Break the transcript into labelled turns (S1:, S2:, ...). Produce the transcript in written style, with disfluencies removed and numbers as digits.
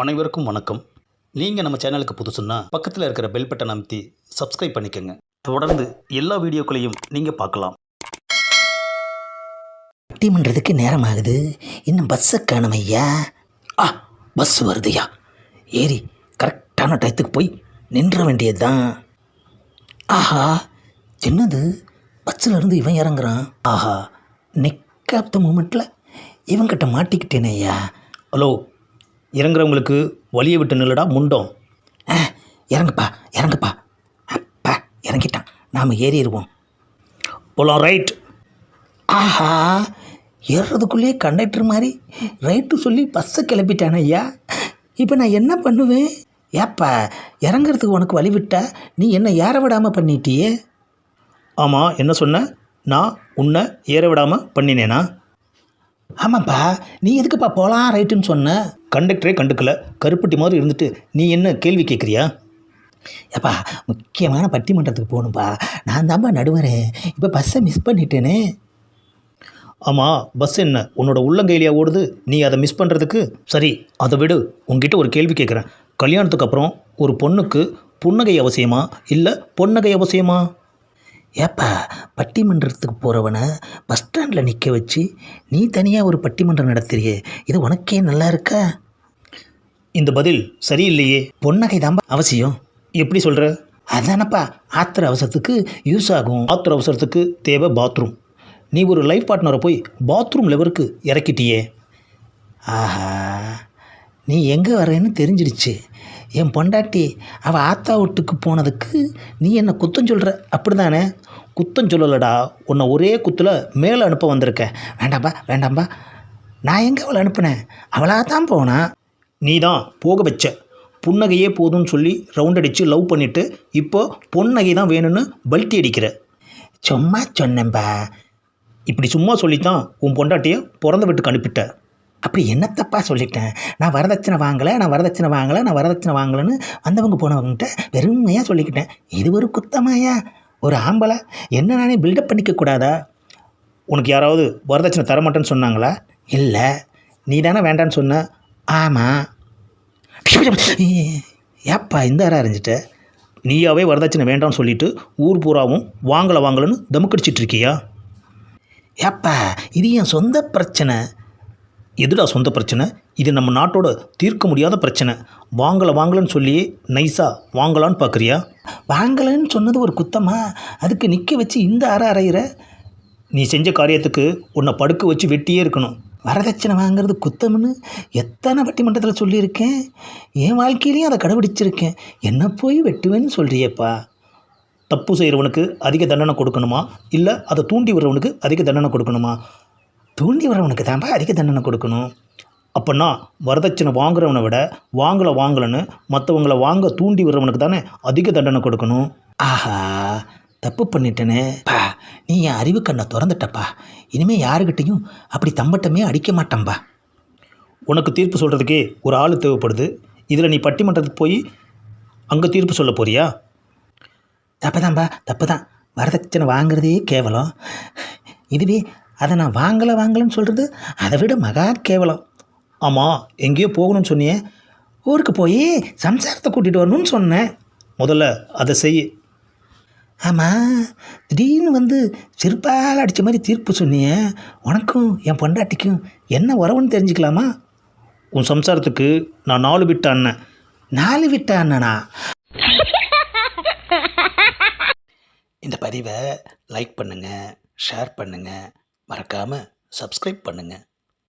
S1: அனைவருக்கும் வணக்கம். நீங்கள் நம்ம சேனலுக்கு புதுசுன்னா பக்கத்தில் இருக்கிற பெல் பட்டன் அமைத்தி சப்ஸ்கிரைப் பண்ணிக்கோங்க. தொடர்ந்து எல்லா வீடியோக்களையும் நீங்கள் பார்க்கலாம்.
S2: பட்டிமன்றத்துக்கு நேரம் ஆகுது, இன்னும் பஸ்ஸை காணும் ஐயா. பஸ் வருதுயா, ஏறி கரெக்டான டயத்துக்கு போய் நின்ற வேண்டியது தான். ஆஹா, என்னது பஸ்ஸில் இருந்து இவன் இறங்குறான். ஆஹா, நெக் ஆஃப் த மூமெண்ட்டில் இவங்கிட்ட மாட்டிக்கிட்டேனே ஐயா.
S1: ஹலோ, இறங்குறவங்களுக்கு வழியை விட்டு நில்லடா முண்டோம்.
S2: இறங்குப்பா இறங்குப்பா. அப்பா இறங்கிட்டான், நாம் ஏறிடுவோம்.
S1: போலாம், ரைட்.
S2: ஆஹா, ஏறுறதுக்குள்ளேயே கண்டக்டர் மாதிரி ரைட்டு சொல்லி பஸ்ஸை கிளப்பிட்டானே ஐயா. இப்போ நான் என்ன பண்ணுவேன்? ஏப்பா, இறங்குறதுக்கு உனக்கு வழி விட்டா நீ என்ன ஏற விடாமல் பண்ணிட்டியே.
S1: ஆமாம், என்ன சொன்ன? நான் உன்னை ஏற விடாமல் பண்ணினேனா?
S2: ஆமாப்பா, நீ எதுக்குப்பா போகலாம் ரைட்டுன்னு சொன்ன?
S1: கண்டக்டரே கண்டுக்கல, கருப்பட்டி மாதிரி இருந்துட்டு நீ என்ன கேள்வி கேட்குறியா?
S2: ஏப்பா, முக்கியமான பட்டிமன்றத்துக்கு போகணும்ப்பா, நான் தான்ப்பா நடுவரேன். இப்போ பஸ்ஸை மிஸ் பண்ணிட்டேனே.
S1: ஆமாம், பஸ் என்ன உன்னோட உள்ளங்கையிலையா ஓடுது? நீ அதை மிஸ் பண்ணுறதுக்கு சரி, அதை விடு. உங்ககிட்ட ஒரு கேள்வி கேட்குறேன். கல்யாணத்துக்கு அப்புறம் ஒரு பொண்ணுக்கு புன்னகை அவசியமா இல்லை பொன்னகை அவசியமா?
S2: ஏப்பா, பட்டிமன்றத்துக்கு போகிறவனை பஸ் ஸ்டாண்டில் நிற்க வச்சு நீ தனியாக ஒரு பட்டிமன்றம் நடத்துறியே, இது உனக்கே நல்லா இருக்கா?
S1: இந்த பதில் சரியில்லையே.
S2: பொன்னகை தான்ப்பா அவசியம்.
S1: எப்படி சொல்கிற?
S2: அதானப்பா ஆத்திர அவசரத்துக்கு யூஸ் ஆகும்.
S1: ஆத்திர அவசரத்துக்கு தேவை பாத்ரூம். நீ ஒரு லைஃப் பார்ட்னரை போய் பாத்ரூம் லெவலுக்கு இறக்கிட்டியே.
S2: ஆஹா, நீ எங்கே வரேன்னு தெரிஞ்சிடுச்சு. என் பொண்டாட்டி அவள் ஆத்தா வீட்டுக்கு போனதுக்கு நீ என்ன குத்தம் சொல்கிற, அப்படி தானே?
S1: குத்தம் சொல்லலடா, உன்னை ஒரே குத்தில் மேலே அனுப்ப வந்திருக்க.
S2: வேண்டாம்பா வேண்டாம்பா, நான் எங்கே அவளை அனுப்புனேன்? அவளாக தான் போனா.
S1: நீ தான் போக வச்ச. புன்னகையே போதும்னு சொல்லி ரவுண்ட் அடித்து லவ் பண்ணிவிட்டு இப்போ பொன்னகை தான் வேணும்னு பல்ட்டி அடிக்கிற.
S2: சும்மா சொன்னேன்பா.
S1: இப்படி சும்மா சொல்லித்தான் உன் பொண்டாட்டியை பிறந்த வீட்டுக்கு அனுப்பிட்ட.
S2: அப்படி என்னத்தப்பா சொல்லிட்டேன்? நான் வரதட்சணை வாங்கலைன்னு வந்தவங்க போனவங்ககிட்ட பெருமையாக சொல்லிக்கிட்டேன். இது ஒரு குத்தமாயா? ஒரு ஆம்பளை என்ன நானே பில்டப் பண்ணிக்க கூடாதா?
S1: உனக்கு யாராவது வரதட்சணை தரமாட்டேன்னு சொன்னாங்களா?
S2: இல்லை, நீ தானே வேண்டான்னு சொன்ன. ஆமாம். ஏப்பா இந்த அறை அறிஞ்சிட்ட?
S1: நீயாவே வரதட்சணை வேண்டாம்னு சொல்லிட்டு ஊர் பூராவும் வாங்கலைன்னு தமுக்கடிச்சிட்டு இருக்கியா?
S2: ஏப்பா, இது என் சொந்த பிரச்சனை.
S1: எதுடா சொந்த பிரச்சனை? இது நம்ம நாட்டோட தீர்க்க முடியாத பிரச்சனை. வாங்கலைன்னு சொல்லி நைஸாக வாங்கலான்னு பார்க்குறியா?
S2: வாங்கலைன்னு சொன்னது ஒரு குத்தமா? அதுக்கு நிற்க வச்சு இந்த அறை அறையிற?
S1: நீ செஞ்ச காரியத்துக்கு உன்னை படுக்க வச்சு வெட்டியே இருக்கணும்.
S2: வரதட்சணை வாங்கிறது குத்தம்னு எத்தனை பட்டிமன்றத்தில் சொல்லியிருக்கேன். என் வாழ்க்கையிலையும் அதை கடைபிடிச்சிருக்கேன். என்ன போய் வெட்டுவேன்னு சொல்கிறியப்பா.
S1: தப்பு செய்கிறவனுக்கு அதிக தண்டனை கொடுக்கணுமா இல்லை அதை தூண்டி விடுறவனுக்கு அதிக தண்டனை கொடுக்கணுமா?
S2: தூண்டி வரவனுக்கு தான்ப்பா அதிக தண்டனை கொடுக்கணும்.
S1: அப்போனா வரதட்சணை வாங்குறவனை விட வாங்கலைன்னு மற்றவங்களை வாங்க தூண்டி விடுறவனுக்கு தானே அதிக தண்டனை கொடுக்கணும்.
S2: ஆஹா, தப்பு பண்ணிட்டேனே பா. நீ என் அறிவு கண்ணை திறந்துட்டப்பா. இனிமேல் யாருக்கிட்டையும் அப்படி தம்பட்டமே அடிக்க மாட்டேன்பா.
S1: உனக்கு தீர்ப்பு சொல்கிறதுக்கே ஒரு ஆள் தேவைப்படுது. இதில் நீ பட்டிமன்றத்துக்கு போய் அங்கே தீர்ப்பு சொல்ல போறியா?
S2: தப்பு தான். வரதட்சணை வாங்குறதே கேவலம். இதுவே அதை நான் வாங்கலைன்னு சொல்கிறது அதை விட மகா கேவலம்.
S1: ஆமாம், எங்கேயோ போகணும்னு சொன்னியே.
S2: ஊருக்கு போய் சம்சாரத்தை கூட்டிகிட்டு வரணும்னு சொன்னேன்.
S1: முதல்ல அதை செய்.
S2: ஆமாம், திடீர்னு செருப்பால் அடித்த மாதிரி தீர்ப்பு சொன்னியே. உனக்கும் என் பொண்டாட்டிக்கும் என்ன உறவுன்னு தெரிஞ்சுக்கலாமா?
S1: உன் சம்சாரத்துக்கு நான் 4 விட்ட அண்ணன்.
S2: 4 விட்ட அண்ணனா? இந்த பதிவை லைக் பண்ணுங்கள், ஷேர் பண்ணுங்கள், மறக்காமல் சப்ஸ்கிரைப் பண்ணுங்கள்.